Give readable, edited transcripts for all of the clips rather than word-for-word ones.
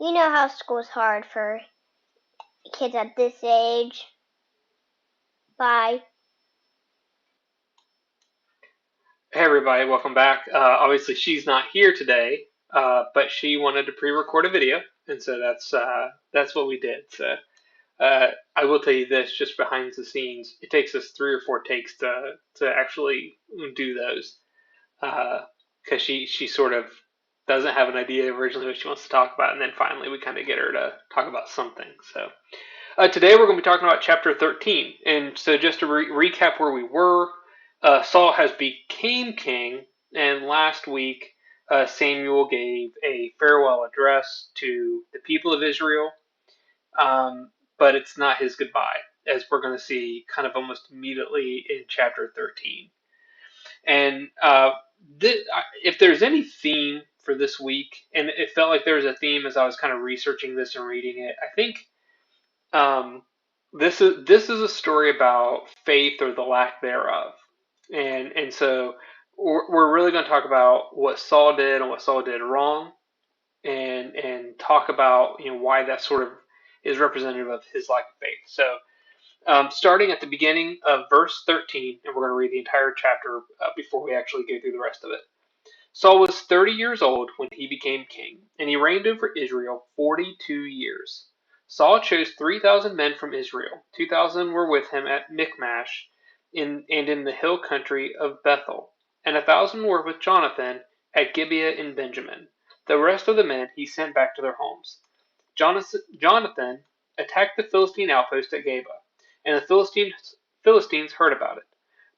You know how school's hard for kids at this age. Bye. Hey everybody, welcome back. Obviously she's not here today, but she wanted to pre-record a video, and so that's what we did. So I will tell you this, just behind the scenes, it takes us 3 or 4 takes to actually do those, because she sort of doesn't have an idea originally what she wants to talk about, and then finally we kind of get her to talk about something. So today we're going to be talking about chapter 13. And so just to recap where we were, Saul has became king, and last week Samuel gave a farewell address to the people of Israel, but it's not his goodbye, as we're going to see kind of almost immediately in chapter 13. And if there's any theme for this week, and it felt like there was a theme as I was kind of researching this and reading it, I think um, this is a story about faith or the lack thereof, and so we're really going to talk about what Saul did and what Saul did wrong, and talk about why that sort of is representative of his lack of faith. So starting at the beginning of verse 13, and we're going to read the entire chapter before we actually go through the rest of it. Saul was 30 years old when he became king, and he reigned over Israel 42 years. Saul chose 3,000 men from Israel. 2,000 were with him at Michmash and in the hill country of Bethel, and 1,000 were with Jonathan at Gibeah in Benjamin. The rest of the men he sent back to their homes. Jonathan attacked the Philistine outpost at Geba, and the Philistines heard about it.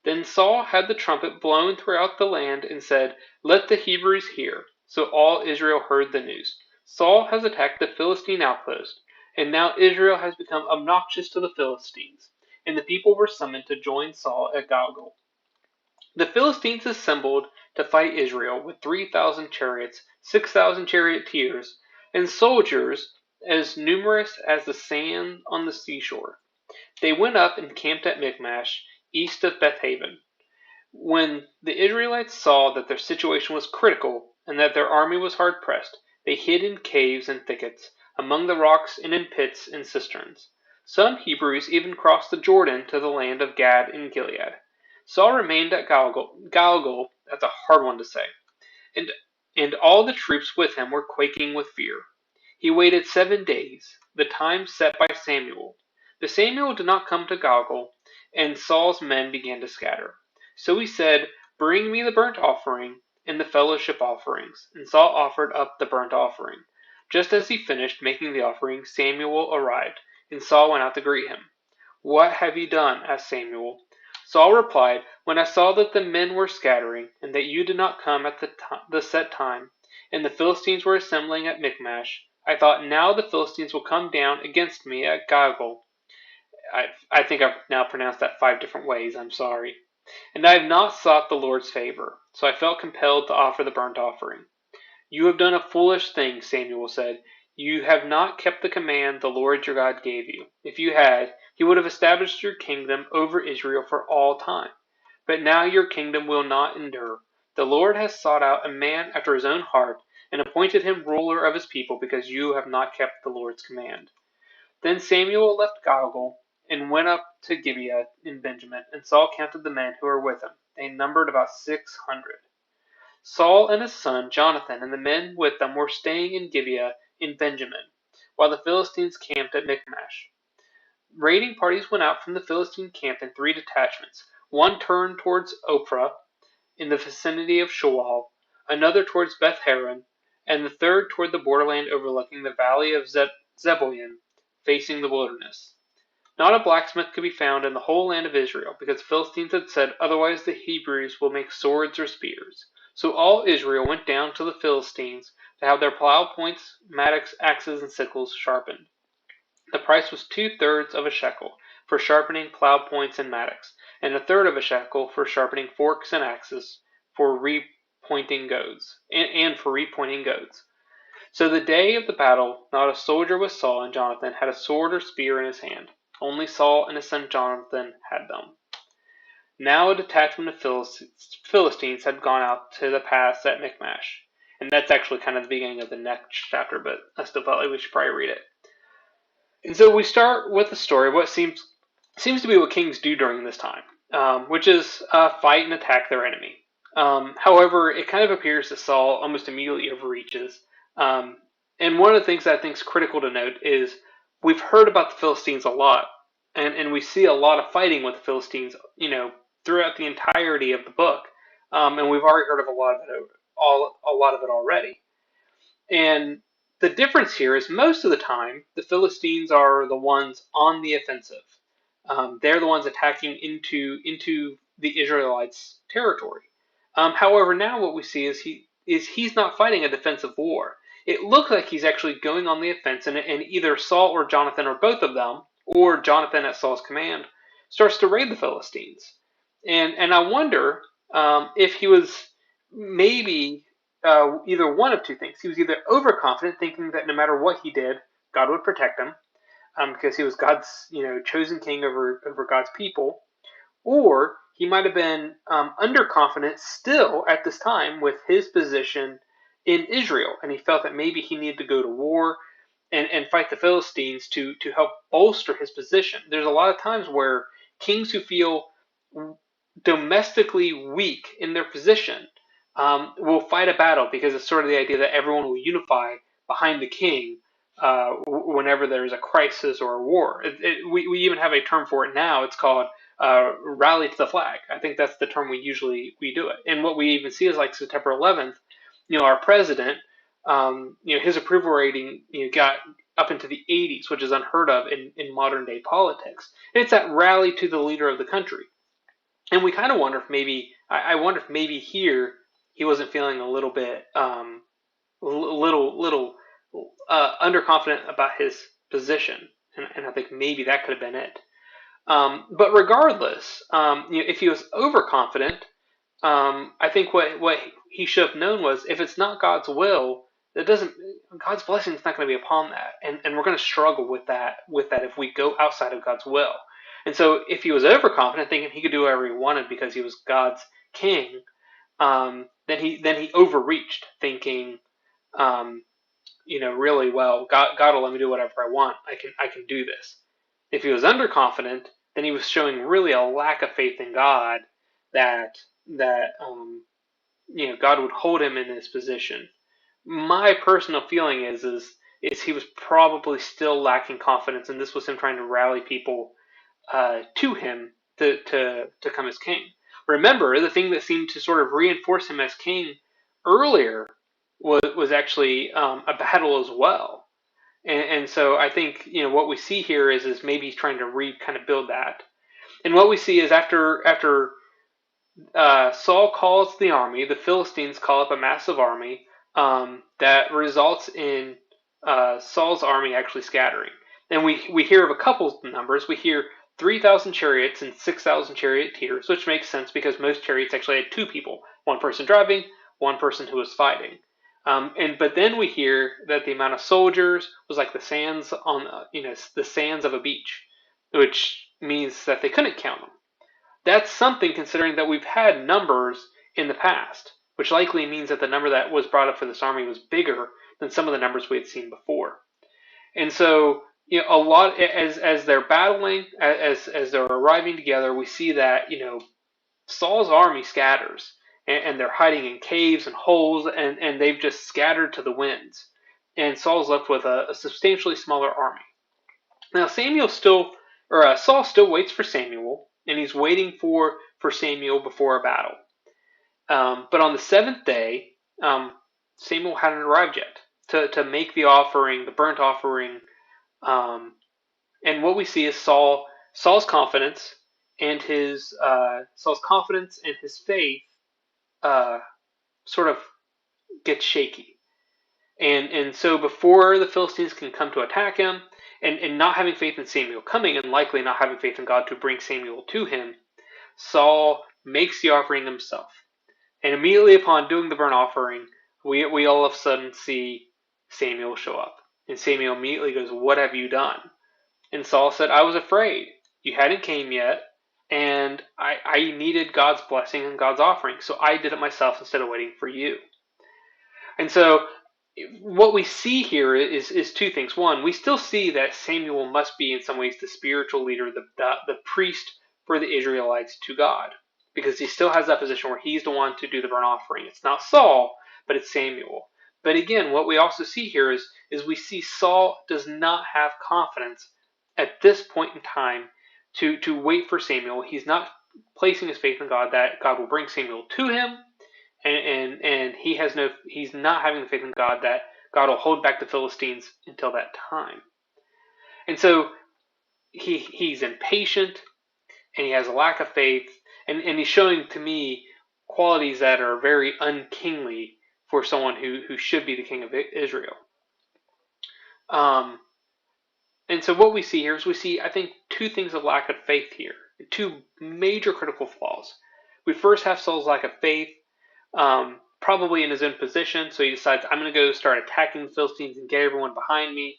Then Saul had the trumpet blown throughout the land and said, "Let the Hebrews hear." So all Israel heard the news. Saul has attacked the Philistine outpost, and now Israel has become obnoxious to the Philistines. And the people were summoned to join Saul at Gilgal. The Philistines assembled to fight Israel with 3,000 chariots, 6,000 charioteers, and soldiers as numerous as the sand on the seashore. They went up and camped at Michmash, east of Bethaven. When the Israelites saw that their situation was critical and that their army was hard pressed, they hid in caves and thickets, among the rocks and in pits and cisterns. Some Hebrews even crossed the Jordan to the land of Gad and Gilead. Saul remained at Gilgal, that's a hard one to say, and, and all the troops with him were quaking with fear. He waited 7 days, the time set by Samuel. But Samuel did not come to Gilgal, and Saul's men began to scatter. So he said, "Bring me the burnt offering and the fellowship offerings." And Saul offered up the burnt offering. Just as he finished making the offering, Samuel arrived, and Saul went out to greet him. "What have you done?" asked Samuel. Saul replied, "When I saw that the men were scattering, and that you did not come at the set time, and the Philistines were assembling at Michmash, I thought, now the Philistines will come down against me at Gilgal." I think I've now pronounced that 5 different ways. I'm sorry. "And I have not sought the Lord's favor, so I felt compelled to offer the burnt offering." "You have done a foolish thing," Samuel said. "You have not kept the command the Lord your God gave you. If you had, he would have established your kingdom over Israel for all time. But now your kingdom will not endure. The Lord has sought out a man after his own heart and appointed him ruler of his people because you have not kept the Lord's command." Then Samuel left Gilgal and went up to Gibeah in Benjamin, and Saul counted the men who were with him. They numbered about 600. Saul and his son Jonathan and the men with them were staying in Gibeah in Benjamin, while the Philistines camped at Michmash. Raiding parties went out from the Philistine camp in 3 detachments. One turned towards Ophrah in the vicinity of Shoal, another towards Beth Horon, and the third toward the borderland overlooking the valley of Zeboim, facing the wilderness. Not a blacksmith could be found in the whole land of Israel, because the Philistines had said, "Otherwise the Hebrews will make swords or spears." So all Israel went down to the Philistines to have their plow points, mattocks, axes, and sickles sharpened. The price was 2/3 of a shekel for sharpening plow points and mattocks, and 1/3 of a shekel for sharpening forks and axes for repointing goads, and for repointing goads. So the day of the battle, not a soldier with Saul and Jonathan had a sword or spear in his hand. Only Saul and his son Jonathan had them. Now a detachment of Philistines had gone out to the pass at Michmash, And that's actually kind of the beginning of the next chapter, but I still felt like we should probably read it. And so we start with the story of what seems to be what kings do during this time, which is fight and attack their enemy. However, it kind of appears that Saul almost immediately overreaches. Um, and one of the things that I think is critical to note is we've heard about the Philistines a lot, and we see a lot of fighting with the Philistines, throughout the entirety of the book, and we've already heard of a lot of it already. And the difference here is most of the time, the Philistines are the ones on the offensive. They're the ones attacking into the Israelites' territory. However, now what we see is he's not fighting a defensive war. It looks like he's actually going on the offense, and either Saul or Jonathan or both of them, or Jonathan at Saul's command, starts to raid the Philistines. And I wonder if he was maybe either one of two things. He was either overconfident, thinking that no matter what he did, God would protect him, because he was God's chosen king over God's people, or he might have been underconfident still at this time with his position in Israel, and he felt that maybe he needed to go to war and fight the Philistines to help bolster his position. There's a lot of times where kings who feel domestically weak in their position will fight a battle because it's sort of the idea that everyone will unify behind the king whenever there's a crisis or a war. We even have a term for it now. It's called rally to the flag. I think that's the term we do it. And what we even see is like September 11th, our president, his approval rating, got up into the 80s, which is unheard of in modern day politics. And it's that rally to the leader of the country. And we kind of wonder if maybe, I wonder if maybe here he wasn't feeling a little bit, little underconfident about his position. And I think maybe that could have been it. But regardless, if he was overconfident, I think what he should have known was if it's not God's will, God's blessing is not going to be upon that, and we're going to struggle with that if we go outside of God's will. And so if he was overconfident, thinking he could do whatever he wanted because he was God's king, then he overreached, thinking, really, well, God will let me do whatever I want. I can do this. If he was underconfident, then he was showing really a lack of faith in God that God would hold him in his position. My personal feeling is he was probably still lacking confidence, and this was him trying to rally people to him to come as king. Remember, the thing that seemed to sort of reinforce him as king earlier was actually a battle as well. And so I think what we see here is maybe he's trying to kind of build that. And what we see is after Saul calls the army, the Philistines call up a massive army that results in Saul's army actually scattering. And we hear of a couple numbers. We hear 3,000 chariots and 6,000 charioteers, which makes sense because most chariots actually had two people, one person driving, one person who was fighting. But then we hear that the amount of soldiers was like the sands on the sands of a beach, which means that they couldn't count them. That's something considering that we've had numbers in the past, which likely means that the number that was brought up for this army was bigger than some of the numbers we had seen before. And so, a lot as they're battling, as they're arriving together, we see that Saul's army scatters, and they're hiding in caves and holes, and they've just scattered to the winds. And Saul's left with a substantially smaller army. Now, Saul still waits for Samuel, and he's waiting for Samuel before a battle. But on the seventh day, Samuel hadn't arrived yet to make the offering, the burnt offering. And what we see is Saul's confidence and his faith sort of gets shaky. And so before the Philistines can come to attack him, and not having faith in Samuel coming, and likely not having faith in God to bring Samuel to him, Saul makes the offering himself. And immediately upon doing the burnt offering, we all of a sudden see Samuel show up. And Samuel immediately goes, "What have you done?" And Saul said, "I was afraid. You hadn't came yet, and I needed God's blessing and God's offering, so I did it myself instead of waiting for you." And so what we see here is two things. One, we still see that Samuel must be in some ways the spiritual leader, the priest for the Israelites to God, because he still has that position where he's the one to do the burnt offering. It's not Saul, but it's Samuel. But again, what we also see here is we see Saul does not have confidence at this point in time to wait for Samuel. He's not placing his faith in God that God will bring Samuel to him, and he's not having the faith in God that God will hold back the Philistines until that time. And so he's impatient, and he has a lack of faith, and he's showing to me qualities that are very unkingly for someone who should be the king of Israel. And so what we see here is we see, I think, two things of lack of faith here, two major critical flaws. We first have Saul's lack of faith, probably in his own position, so he decides, I'm going to go start attacking the Philistines and get everyone behind me.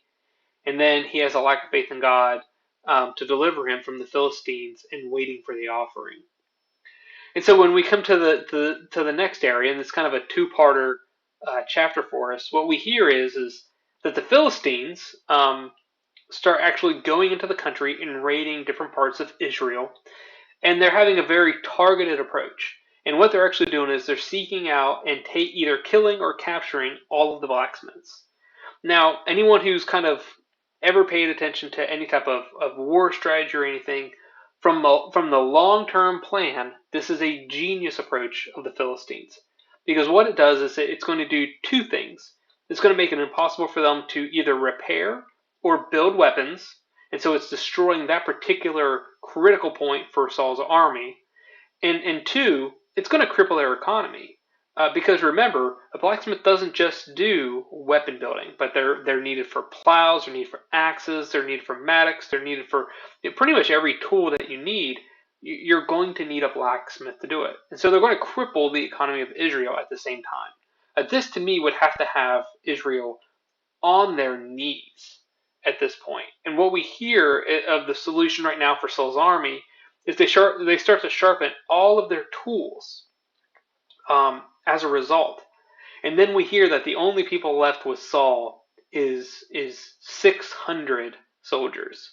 And then he has a lack of faith in God to deliver him from the Philistines and waiting for the offering. And so when we come to the next area, and it's kind of a two-parter chapter for us, what we hear is that the Philistines start actually going into the country and raiding different parts of Israel, and they're having a very targeted approach. And what they're actually doing is they're seeking out and either killing or capturing all of the blacksmiths. Now, anyone who's kind of ever paid attention to any type of war strategy or anything, from the long-term plan, this is a genius approach of the Philistines. Because what it does is it's going to do two things. It's going to make it impossible for them to either repair or build weapons, and so it's destroying that particular critical point for Saul's army. And two, it's going to cripple their economy. Because remember, a blacksmith doesn't just do weapon building, but they're needed for plows, they're needed for axes, they're needed for mattocks, they're needed for pretty much every tool that you need. You're going to need a blacksmith to do it. And so they're going to cripple the economy of Israel at the same time. This to me would have to have Israel on their knees at this point. And what we hear of the solution right now for Saul's army is they start to sharpen all of their tools as a result. And then we hear that the only people left with Saul is 600 soldiers.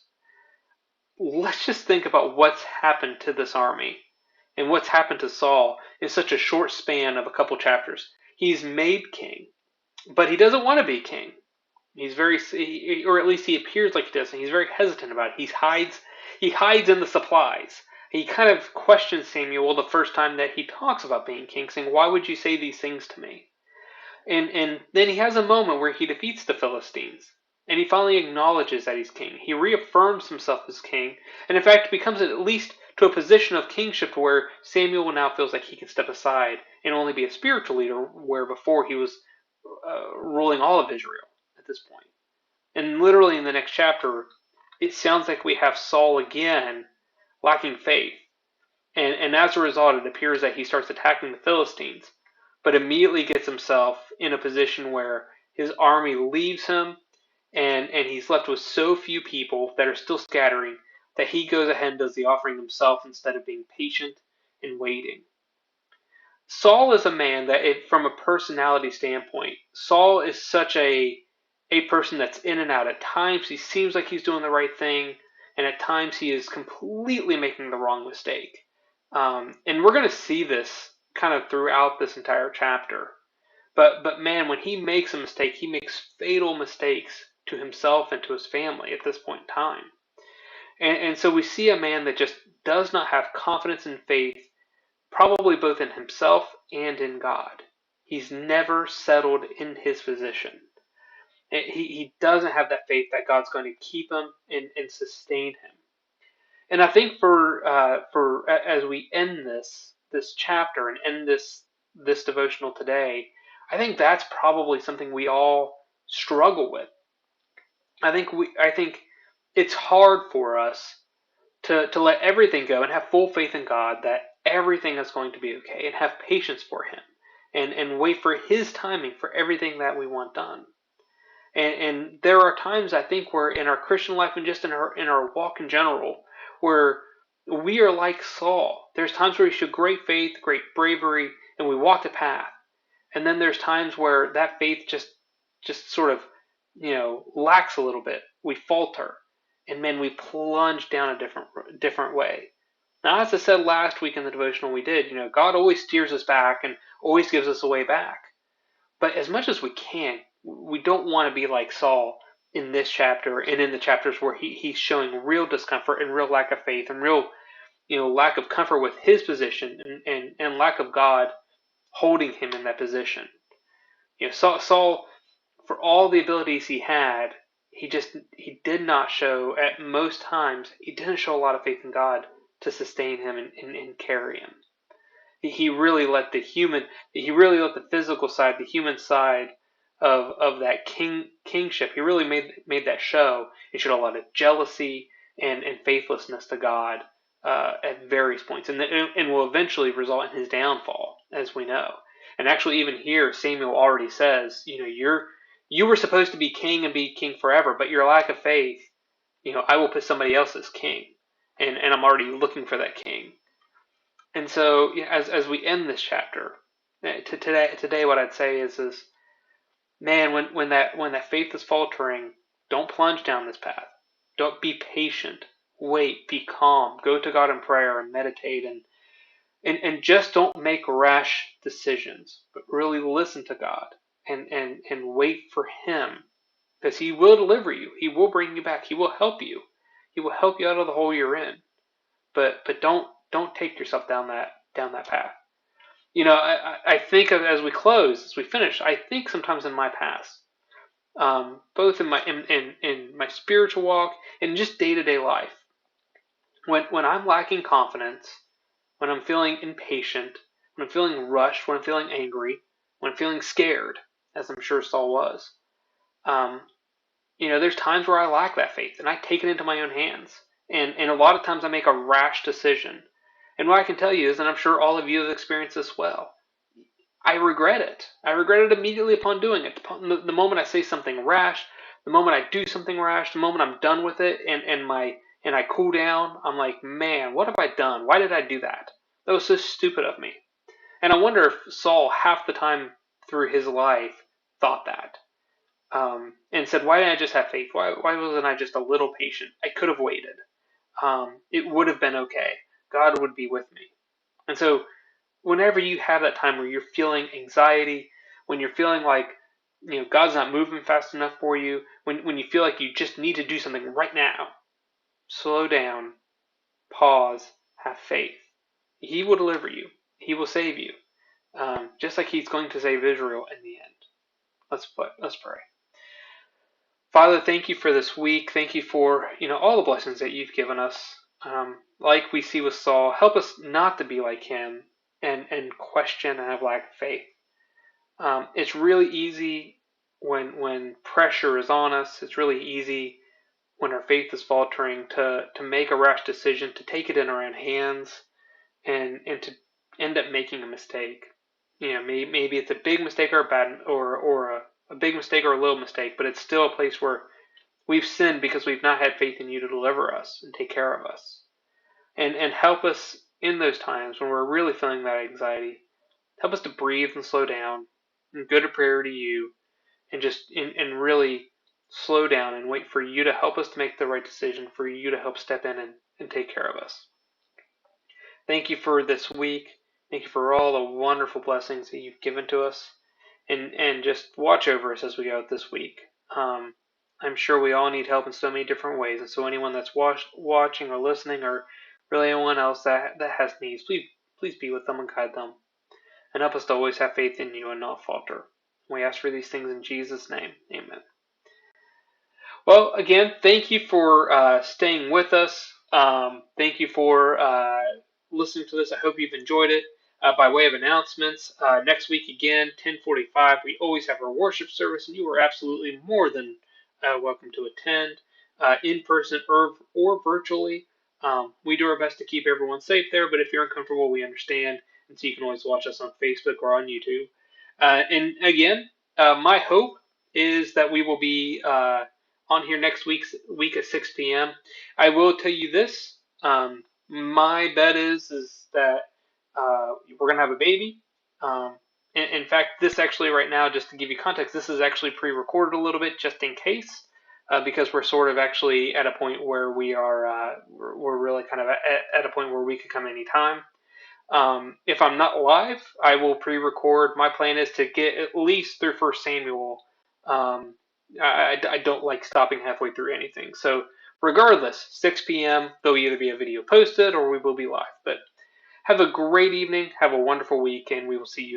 Let's just think about what's happened to this army and what's happened to Saul in such a short span of a couple chapters. He's made king, but he doesn't want to be king. He's or at least he appears like he does, and he's very hesitant about it. He hides in the supplies. He kind of questions Samuel the first time that he talks about being king, saying, "Why would you say these things to me?" And then he has a moment where he defeats the Philistines, and he finally acknowledges that he's king. He reaffirms himself as king, and in fact becomes at least to a position of kingship where Samuel now feels like he can step aside and only be a spiritual leader, where before he was ruling all of Israel at this point. And literally in the next chapter, it sounds like we have Saul again lacking faith. And as a result, it appears that he starts attacking the Philistines, but immediately gets himself in a position where his army leaves him, and he's left with so few people that are still scattering that he goes ahead and does the offering himself instead of being patient and waiting. Saul is a man that, from a personality standpoint, Saul is such a person that's in and out. At times he seems like he's doing the right thing, and at times he is completely making the wrong mistake. And we're going to see this kind of throughout this entire chapter. But man, when he makes a mistake, he makes fatal mistakes to himself and to his family at this point in time. And so we see a man that just does not have confidence and faith, probably both in himself and in God. He's never settled in his position. He doesn't have that faith that God's going to keep him and sustain him. And I think for as we end this chapter and end this devotional today, I think that's probably something we all struggle with. I think it's hard for us to let everything go and have full faith in God that everything is going to be okay, and have patience for him and wait for his timing for everything that we want done. And there are times, I think, where in our Christian life and just in our walk in general, where we are like Saul. There's times where we show great faith, great bravery, and we walk the path. And then there's times where that faith just sort of, lacks a little bit. We falter, and then we plunge down a different way. Now, as I said last week in the devotional we did, God always steers us back and always gives us a way back. But as much as we can, we don't want to be like Saul in this chapter and in the chapters where he's showing real discomfort and real lack of faith and real, lack of comfort with his position and lack of God holding him in that position. Saul, for all the abilities he had, he did not show, at most times, he didn't show a lot of faith in God to sustain him and carry him. He really let the physical side, the human side of that kingship, he really made that show. He showed a lot of jealousy and faithlessness to God at various points, and will eventually result in his downfall, as we know. And actually, even here, Samuel already says, you were supposed to be king and be king forever, but your lack of faith, I will put somebody else as king, and I'm already looking for that king. And so, as we end this chapter, today, what I'd say is man, when that faith is faltering, don't plunge down this path. Don't be patient. Wait, be calm. Go to God in prayer and meditate, and just don't make rash decisions, but really listen to God and wait for Him, because He will deliver you. He will bring you back. He will help you. He will help you out of the hole you're in. But don't take yourself down that path. I think as we close, as we finish, I think sometimes in my past, both in my spiritual walk and just day to day life, when I'm lacking confidence, when I'm feeling impatient, when I'm feeling rushed, when I'm feeling angry, when I'm feeling scared, as I'm sure Saul was, um, there's times where I lack that faith and I take it into my own hands. And a lot of times I make a rash decision. And what I can tell you is, and I'm sure all of you have experienced this well, I regret it. I regret it immediately upon doing it. The moment I say something rash, the moment I do something rash, the moment I'm done with it and I cool down, I'm like, man, what have I done? Why did I do that? That was so stupid of me. And I wonder if Saul, half the time through his life, thought that. And said, why didn't I just have faith? Why wasn't I just a little patient? I could have waited. It would have been okay. God would be with me. And so, whenever you have that time where you're feeling anxiety, when you're feeling like God's not moving fast enough for you, when you feel like you just need to do something right now, slow down, pause, have faith. He will deliver you. He will save you, just like He's going to save Israel in the end. Let's pray. Father, thank you for this week. Thank you for all the blessings that you've given us. Like we see with Saul, help us not to be like him and question and have lack of faith. It's really easy when pressure is on us. It's really easy when our faith is faltering to make a rash decision, to take it in our own hands, and to end up making a mistake. Maybe it's a big mistake or a bad or a big mistake or a little mistake, but it's still a place where we've sinned because we've not had faith in you to deliver us and take care of us. And help us in those times when we're really feeling that anxiety. Help us to breathe and slow down and go to prayer to you and really slow down and wait for you to help us to make the right decision, for you to help step in and take care of us. Thank you for this week. Thank you for all the wonderful blessings that you've given to us. And just watch over us as we go out this week. I'm sure we all need help in so many different ways. And so anyone that's watching or listening, or really anyone else that has needs, please be with them and guide them. And help us to always have faith in you and not falter. We ask for these things in Jesus' name. Amen. Well, again, thank you for staying with us. Thank you for listening to this. I hope you've enjoyed it. By way of announcements, next week again, 10:45, we always have our worship service, and you are absolutely more than welcome to attend in person or virtually. We do our best to keep everyone safe there, but if you're uncomfortable, we understand, and so you can always watch us on Facebook or on YouTube. And again, my hope is that we will be on here next week at 6 p.m. I will tell you this. My bet is that we're gonna have a baby, In fact, this actually right now, just to give you context, this is actually pre-recorded a little bit just in case, because we're sort of actually at a point where we're really kind of at a point where we could come anytime. If I'm not live, I will pre-record. My plan is to get at least through First Samuel. Um, I don't like stopping halfway through anything. So regardless, 6 p.m. there'll either be a video posted or we will be live. But have a great evening. Have a wonderful week, and we will see you again.